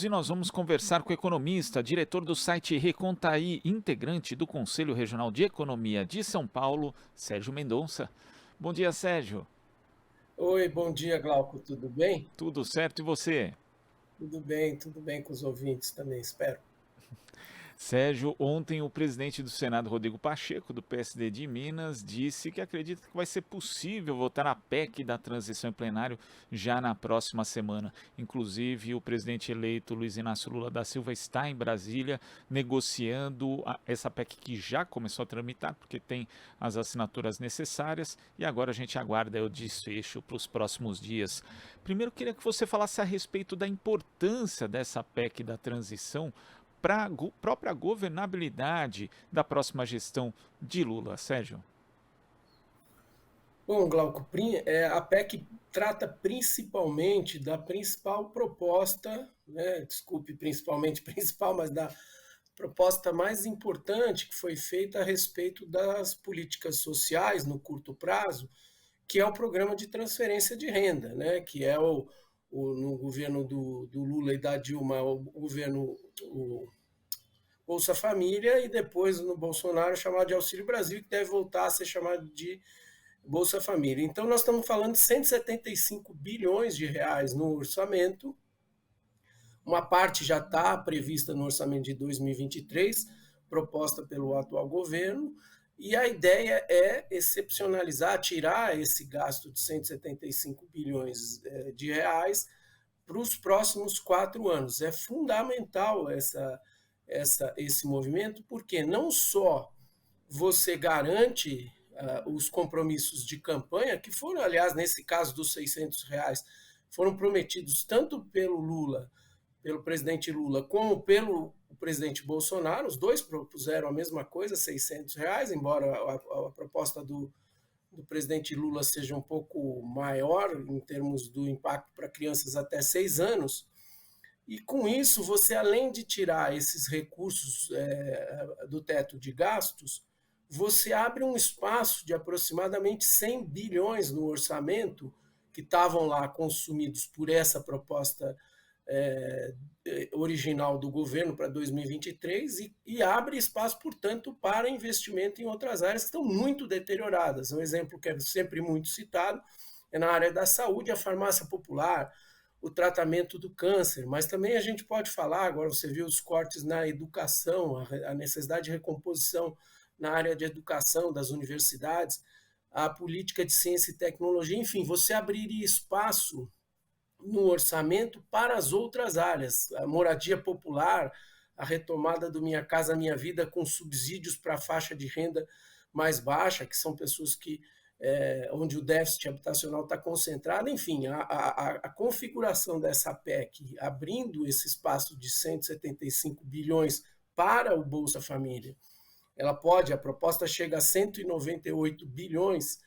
E nós vamos conversar com o economista, diretor do site Recontaí, integrante do Conselho Regional de Economia de São Paulo, Sérgio Mendonça. Bom dia, Sérgio. Oi, bom dia, Glauco. Tudo bem? Tudo certo e você? Tudo bem com os ouvintes também, espero. Sérgio, ontem o presidente do Senado, Rodrigo Pacheco, do PSD de Minas, disse que acredita que vai ser possível votar a PEC da transição em plenário já na próxima semana. Inclusive, o presidente eleito Luiz Inácio Lula da Silva está em Brasília negociando essa PEC que já começou a tramitar, porque tem as assinaturas necessárias, e agora a gente aguarda o desfecho para os próximos dias. Primeiro, queria que você falasse a respeito da importância dessa PEC da transição para a própria governabilidade da próxima gestão de Lula, Sérgio? Bom, Glauco, a PEC trata principalmente da principal proposta, né? Desculpe, principalmente principal, mas da proposta mais importante que foi feita a respeito das políticas sociais no curto prazo, que é o programa de transferência de renda, né? Que é no governo do Lula e da Dilma, o governo, o Bolsa Família, e depois no Bolsonaro chamado de Auxílio Brasil, que deve voltar a ser chamado de Bolsa Família. Então nós estamos falando de 175 bilhões de reais no orçamento. Uma parte já está prevista no orçamento de 2023, proposta pelo atual governo, e a ideia é excepcionalizar, tirar esse gasto de 175 bilhões de reais para os próximos 4 anos. É fundamental esse movimento, porque não só você garante os compromissos de campanha, que foram, aliás, nesse caso dos R$ 600, foram prometidos tanto pelo Lula, pelo presidente Lula, como pelo presidente Bolsonaro. Os dois propuseram a mesma coisa, R$ 600, embora a proposta do presidente Lula seja um pouco maior em termos do impacto para crianças até 6 anos. E com isso, você, além de tirar esses recursos do teto de gastos, você abre um espaço de aproximadamente 100 bilhões no orçamento que estavam lá consumidos por essa proposta original do governo para 2023 e abre espaço, portanto, para investimento em outras áreas que estão muito deterioradas. Um exemplo que é sempre muito citado é na área da saúde, a farmácia popular, o tratamento do câncer, mas também a gente pode falar, agora você viu os cortes na educação, a necessidade de recomposição na área de educação das universidades, a política de ciência e tecnologia, enfim, você abriria espaço no orçamento para as outras áreas, a moradia popular, a retomada do Minha Casa Minha Vida com subsídios para a faixa de renda mais baixa, que são pessoas onde o déficit habitacional está concentrado. Enfim, a configuração dessa PEC, abrindo esse espaço de 175 bilhões para o Bolsa Família, a proposta chega a 198 bilhões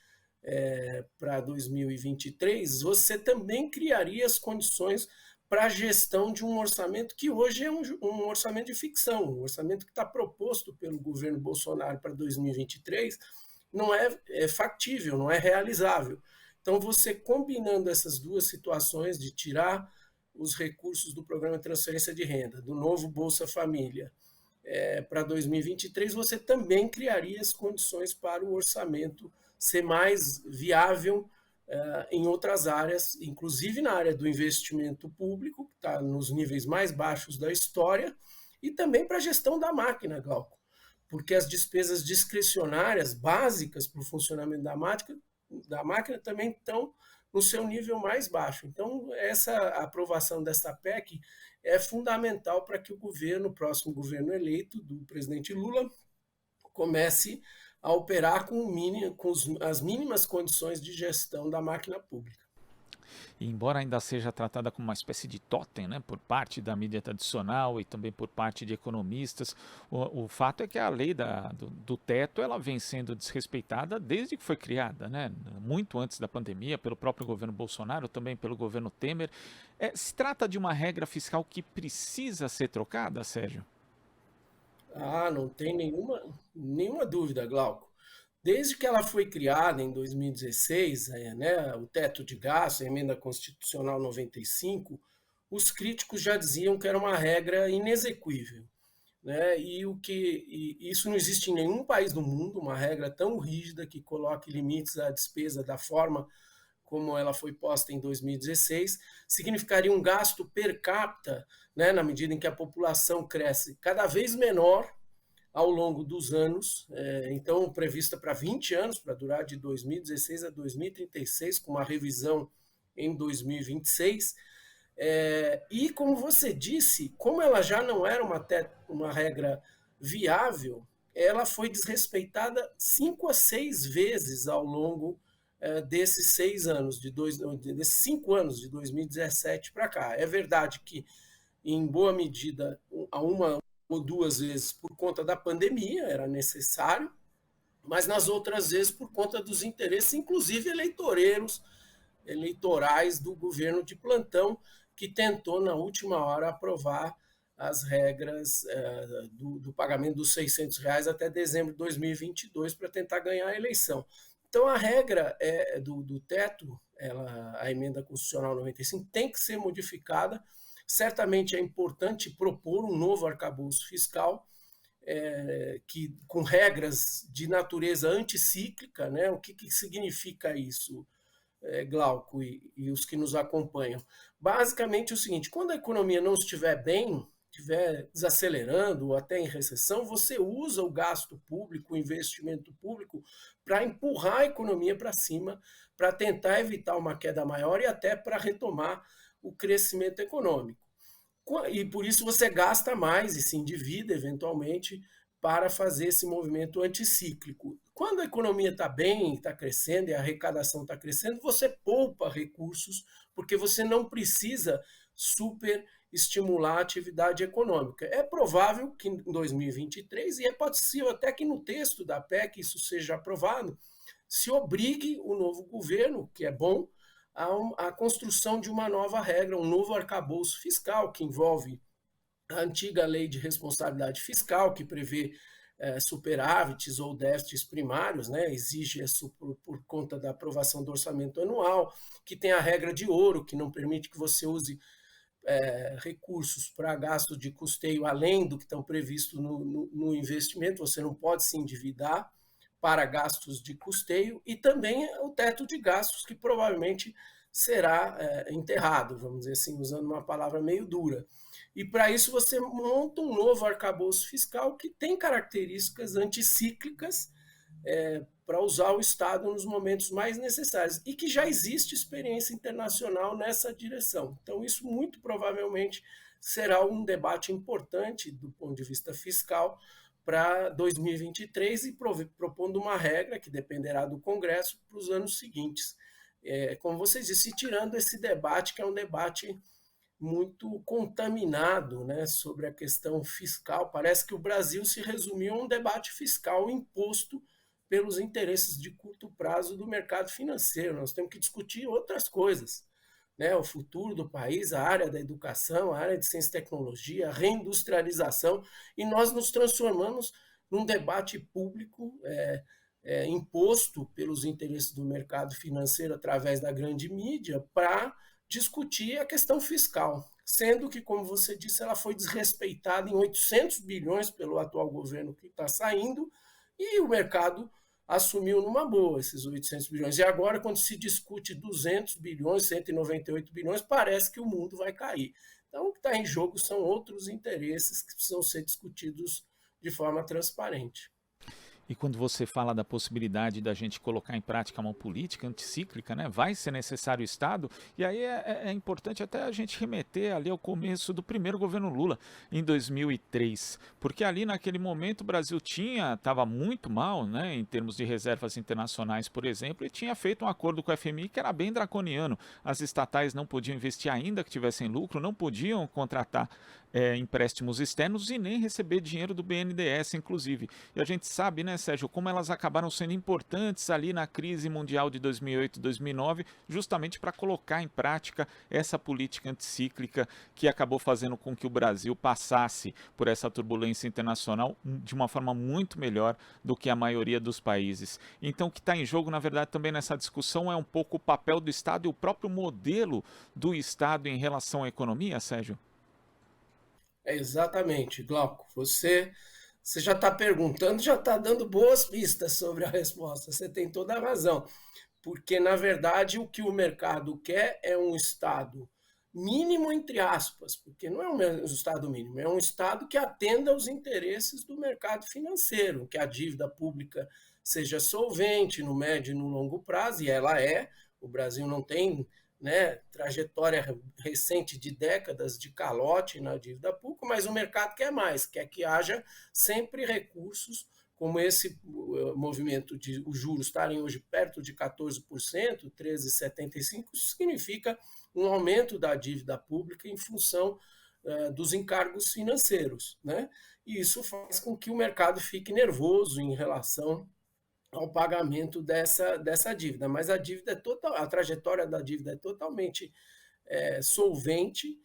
para 2023, você também criaria as condições para a gestão de um orçamento que hoje é um orçamento de ficção, um orçamento que está proposto pelo governo Bolsonaro para 2023, não é factível, não é realizável. Então, você combinando essas duas situações de tirar os recursos do programa de transferência de renda, do novo Bolsa Família, para 2023, você também criaria as condições para o orçamento ser mais viável em outras áreas, inclusive na área do investimento público, que está nos níveis mais baixos da história, e também para a gestão da máquina, Glauco, porque as despesas discricionárias básicas para o funcionamento da máquina também estão no seu nível mais baixo. Então, essa aprovação dessa PEC é fundamental para que o próximo governo eleito do presidente Lula, comece a operar com as mínimas condições de gestão da máquina pública. E embora ainda seja tratada como uma espécie de totem, né, por parte da mídia tradicional e também por parte de economistas, o fato é que a lei do teto ela vem sendo desrespeitada desde que foi criada, né, muito antes da pandemia, pelo próprio governo Bolsonaro, também pelo governo Temer. Se trata de uma regra fiscal que precisa ser trocada, Sérgio? Não tem nenhuma dúvida, Glauco. Desde que ela foi criada em 2016, né, o teto de gastos, a emenda constitucional 95, os críticos já diziam que era uma regra inexequível, né? E isso não existe em nenhum país do mundo, uma regra tão rígida que coloque limites à despesa da forma como ela foi posta em 2016, significaria um gasto per capita, né, na medida em que a população cresce cada vez menor ao longo dos anos, então prevista para 20 anos, para durar de 2016 a 2036, com uma revisão em 2026. E como você disse, como ela já não era uma regra viável, ela foi desrespeitada 5 a 6 vezes ao longo desses 6 anos, desses 5 anos, de 2017 para cá. É verdade que, em boa medida, a uma ou duas vezes por conta da pandemia, era necessário, mas nas outras vezes por conta dos interesses, inclusive eleitorais do governo de plantão, que tentou, na última hora, aprovar as regras do pagamento dos R$ 600 até dezembro de 2022 para tentar ganhar a eleição. Então, a regra do teto, a emenda constitucional 95, tem que ser modificada. Certamente é importante propor um novo arcabouço fiscal, com regras de natureza anticíclica, né? O que significa isso, Glauco e os que nos acompanham? Basicamente é o seguinte: quando a economia não estiver bem, estiver desacelerando ou até em recessão, você usa o gasto público, o investimento público, para empurrar a economia para cima, para tentar evitar uma queda maior e até para retomar o crescimento econômico. E por isso você gasta mais e se endivida eventualmente para fazer esse movimento anticíclico. Quando a economia está bem, está crescendo e a arrecadação está crescendo, você poupa recursos, porque você não precisa super estimular a atividade econômica. É provável que em 2023, e é possível até que no texto da PEC isso seja aprovado, se obrigue o novo governo, que é bom, a construção de uma nova regra, um novo arcabouço fiscal, que envolve a antiga lei de responsabilidade fiscal, que prevê superávites ou déficits primários, né? Exige isso por conta da aprovação do orçamento anual, que tem a regra de ouro, que não permite que você use recursos para gastos de custeio além do que estão previstos no investimento, você não pode se endividar para gastos de custeio, e também o teto de gastos, que provavelmente será enterrado, vamos dizer assim, usando uma palavra meio dura. E para isso você monta um novo arcabouço fiscal que tem características anticíclicas para usar o Estado nos momentos mais necessários, e que já existe experiência internacional nessa direção. Então, isso muito provavelmente será um debate importante do ponto de vista fiscal para 2023, e propondo uma regra que dependerá do Congresso para os anos seguintes. Como vocês disse, tirando esse debate, que é um debate muito contaminado, né, sobre a questão fiscal. Parece que o Brasil se resumiu a um debate fiscal imposto pelos interesses de curto prazo do mercado financeiro. Nós temos que discutir outras coisas, né? O futuro do país, a área da educação, a área de ciência e tecnologia, a reindustrialização, e nós nos transformamos num debate público imposto pelos interesses do mercado financeiro através da grande mídia para discutir a questão fiscal, sendo que, como você disse, ela foi desrespeitada em 800 bilhões pelo atual governo que está saindo, e o mercado assumiu numa boa esses 800 bilhões. E agora, quando se discute 200 bilhões, 198 bilhões, parece que o mundo vai cair. Então, o que está em jogo são outros interesses que precisam ser discutidos de forma transparente. E quando você fala da possibilidade da gente colocar em prática uma política anticíclica, né, vai ser necessário o Estado, e aí é importante até a gente remeter ali ao começo do primeiro governo Lula, em 2003, porque ali naquele momento o Brasil estava muito mal, né, em termos de reservas internacionais, por exemplo, e tinha feito um acordo com o FMI que era bem draconiano. As estatais não podiam investir ainda que tivessem lucro, não podiam contratar empréstimos externos e nem receber dinheiro do BNDES, inclusive. E a gente sabe, né, Sérgio, como elas acabaram sendo importantes ali na crise mundial de 2008, 2009, justamente para colocar em prática essa política anticíclica que acabou fazendo com que o Brasil passasse por essa turbulência internacional de uma forma muito melhor do que a maioria dos países. Então, o que está em jogo, na verdade, também nessa discussão é um pouco o papel do Estado e o próprio modelo do Estado em relação à economia, Sérgio? Exatamente, Glauco. Você já está perguntando, já está dando boas pistas sobre a resposta. Você tem toda a razão. Porque, na verdade, o que o mercado quer é um Estado mínimo, entre aspas, porque não é um Estado mínimo, é um Estado que atenda aos interesses do mercado financeiro, que a dívida pública seja solvente no médio e no longo prazo, e ela é. O Brasil não tem, né, trajetória recente de décadas de calote na dívida pública, mas o mercado quer mais, quer que haja sempre recursos como esse movimento de os juros estarem hoje perto de 14%, 13,75%, isso significa um aumento da dívida pública em função dos encargos financeiros, né? E isso faz com que o mercado fique nervoso em relação ao pagamento dessa dívida. Mas a dívida é total, a trajetória da dívida é totalmente solvente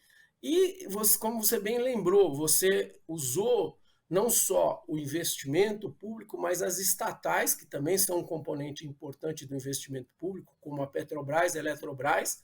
e, você, como você bem lembrou, você usou não só o investimento público, mas as estatais, que também são um componente importante do investimento público, como a Petrobras, a Eletrobras,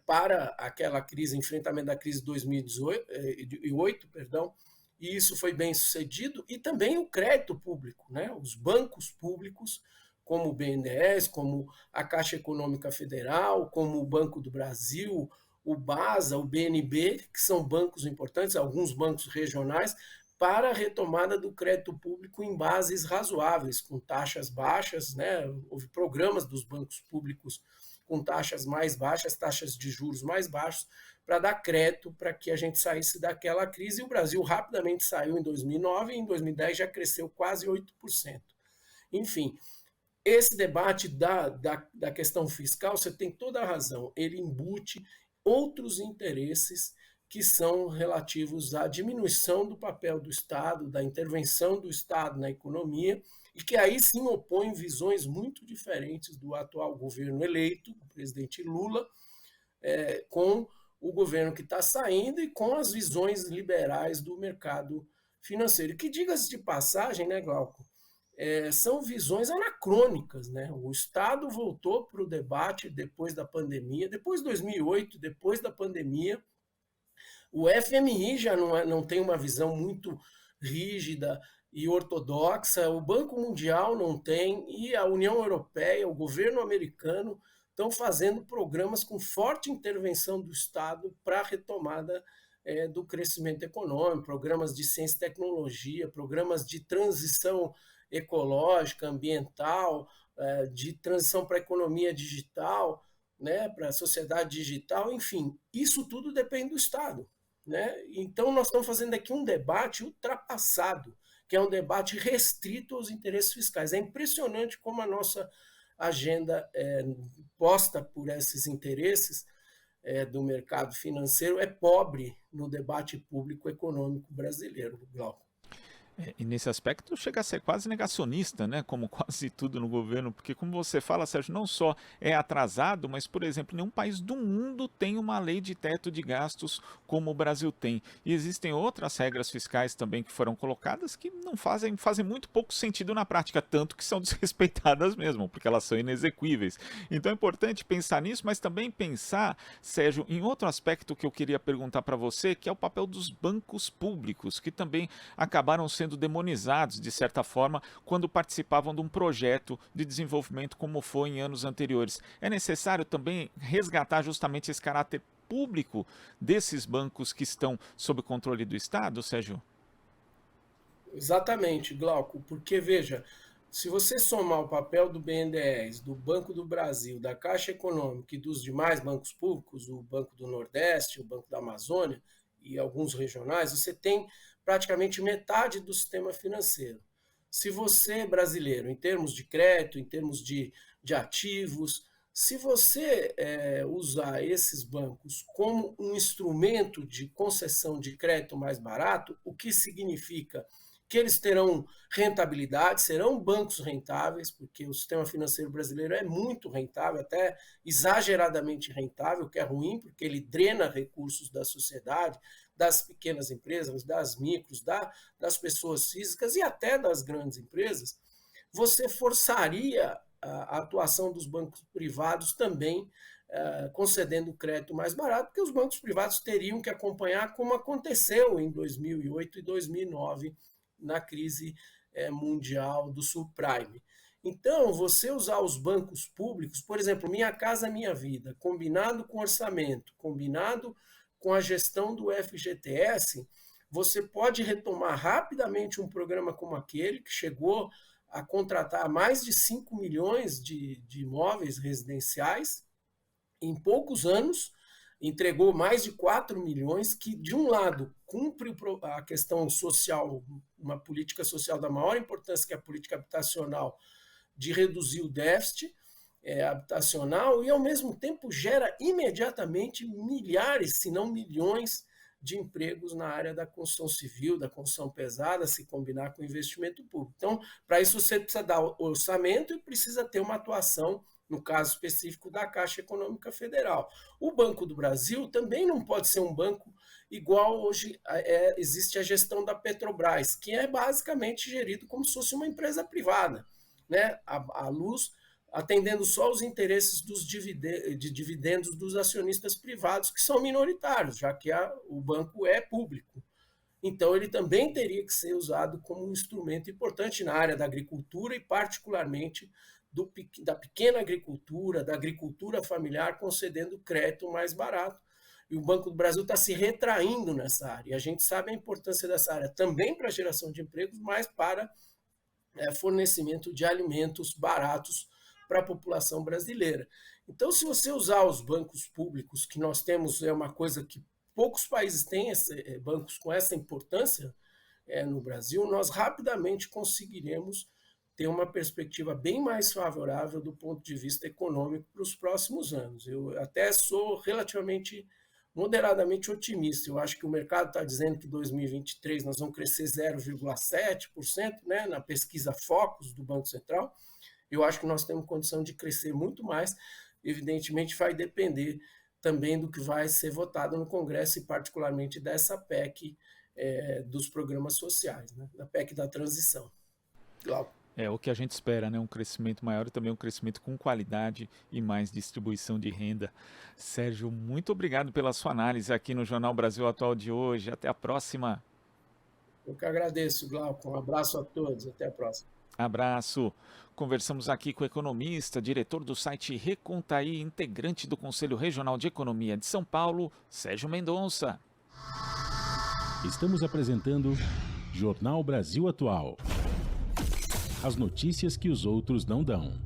para aquela crise, enfrentamento da crise de 2008, perdão, e isso foi bem sucedido, e também o crédito público, né? Os bancos públicos, como o BNDES, como a Caixa Econômica Federal, como o Banco do Brasil, o BASA, o BNB, que são bancos importantes, alguns bancos regionais, para a retomada do crédito público em bases razoáveis, com taxas baixas, né? Houve programas dos bancos públicos com taxas mais baixas, taxas de juros mais baixos, para dar crédito para que a gente saísse daquela crise. E o Brasil rapidamente saiu em 2009 e em 2010 já cresceu quase 8%. Enfim, esse debate da questão fiscal, você tem toda a razão, ele embute outros interesses que são relativos à diminuição do papel do Estado, da intervenção do Estado na economia, e que aí sim opõem visões muito diferentes do atual governo eleito, o presidente Lula, com o governo que está saindo e com as visões liberais do mercado financeiro. Que, diga-se de passagem, né, Glauco, são visões anacrônicas, né? O Estado voltou para o debate depois da pandemia, depois de 2008, depois da pandemia. O FMI já não tem uma visão muito rígida e ortodoxa, o Banco Mundial não tem, e a União Europeia, o governo americano, estão fazendo programas com forte intervenção do Estado para a retomada do crescimento econômico, programas de ciência e tecnologia, programas de transição ecológica, ambiental, de transição para a economia digital, né, para a sociedade digital, enfim, isso tudo depende do Estado. Né? Então, nós estamos fazendo aqui um debate ultrapassado, que é um debate restrito aos interesses fiscais. É impressionante como a nossa agenda posta por esses interesses do mercado financeiro é pobre no debate público econômico brasileiro, Glauco. E nesse aspecto chega a ser quase negacionista, né? Como quase tudo no governo, porque como você fala, Sérgio, não só é atrasado, mas, por exemplo, nenhum país do mundo tem uma lei de teto de gastos como o Brasil tem. E existem outras regras fiscais também que foram colocadas que não fazem muito pouco sentido na prática, tanto que são desrespeitadas mesmo, porque elas são inexequíveis. Então é importante pensar nisso, mas também pensar, Sérgio, em outro aspecto que eu queria perguntar para você, que é o papel dos bancos públicos, que também acabaram sendo demonizados, de certa forma, quando participavam de um projeto de desenvolvimento como foi em anos anteriores. É necessário também resgatar justamente esse caráter público desses bancos que estão sob controle do Estado, Sérgio? Exatamente, Glauco, porque veja, se você somar o papel do BNDES, do Banco do Brasil, da Caixa Econômica e dos demais bancos públicos, o Banco do Nordeste, o Banco da Amazônia e alguns regionais, você tem praticamente metade do sistema financeiro. Se você, brasileiro, em termos de crédito, em termos de ativos, se você usar esses bancos como um instrumento de concessão de crédito mais barato, o que significa porque eles terão rentabilidade, serão bancos rentáveis, porque o sistema financeiro brasileiro é muito rentável, até exageradamente rentável, o que é ruim, porque ele drena recursos da sociedade, das pequenas empresas, das micros, das pessoas físicas e até das grandes empresas. Você forçaria a atuação dos bancos privados também, concedendo crédito mais barato, porque os bancos privados teriam que acompanhar como aconteceu em 2008 e 2009, na crise mundial do subprime. Então, você usar os bancos públicos, por exemplo, Minha Casa Minha Vida, combinado com orçamento, combinado com a gestão do FGTS, você pode retomar rapidamente um programa como aquele, que chegou a contratar mais de 5 milhões de imóveis residenciais em poucos anos, entregou mais de 4 milhões, que, de um lado, cumpre a questão social, uma política social da maior importância, que é a política habitacional, de reduzir o déficit habitacional, e, ao mesmo tempo, gera imediatamente milhares, se não milhões, de empregos na área da construção civil, da construção pesada, se combinar com o investimento público. Então, para isso você precisa dar orçamento e precisa ter uma atuação, no caso específico da Caixa Econômica Federal. O Banco do Brasil também não pode ser um banco igual hoje existe a gestão da Petrobras, que é basicamente gerido como se fosse uma empresa privada, né? A luz atendendo só os interesses de dividendos dos acionistas privados, que são minoritários, já que o banco é público. Então, ele também teria que ser usado como um instrumento importante na área da agricultura e, particularmente, da pequena agricultura, da agricultura familiar, concedendo crédito mais barato. E o Banco do Brasil está se retraindo nessa área. E a gente sabe a importância dessa área também para a geração de empregos, mas para fornecimento de alimentos baratos para a população brasileira. Então, se você usar os bancos públicos, que nós temos, é uma coisa que poucos países têm, bancos com essa importância no Brasil, nós rapidamente conseguiremos ter uma perspectiva bem mais favorável do ponto de vista econômico para os próximos anos. Eu até sou relativamente, moderadamente otimista. Eu acho que o mercado está dizendo que em 2023 nós vamos crescer 0,7%, né, na pesquisa Focus do Banco Central. Eu acho que nós temos condição de crescer muito mais. Evidentemente, vai depender também do que vai ser votado no Congresso, e particularmente dessa PEC dos programas sociais, né? Da PEC da transição. Glauco. É o que a gente espera, né? Um crescimento maior e também um crescimento com qualidade e mais distribuição de renda. Sérgio, muito obrigado pela sua análise aqui no Jornal Brasil Atual de hoje. Até a próxima. Eu que agradeço, Glauco. Um abraço a todos. Até a próxima. Abraço. Conversamos aqui com o economista, diretor do site Recontaí, integrante do Conselho Regional de Economia de São Paulo, Sérgio Mendonça. Estamos apresentando Jornal Brasil Atual. As notícias que os outros não dão.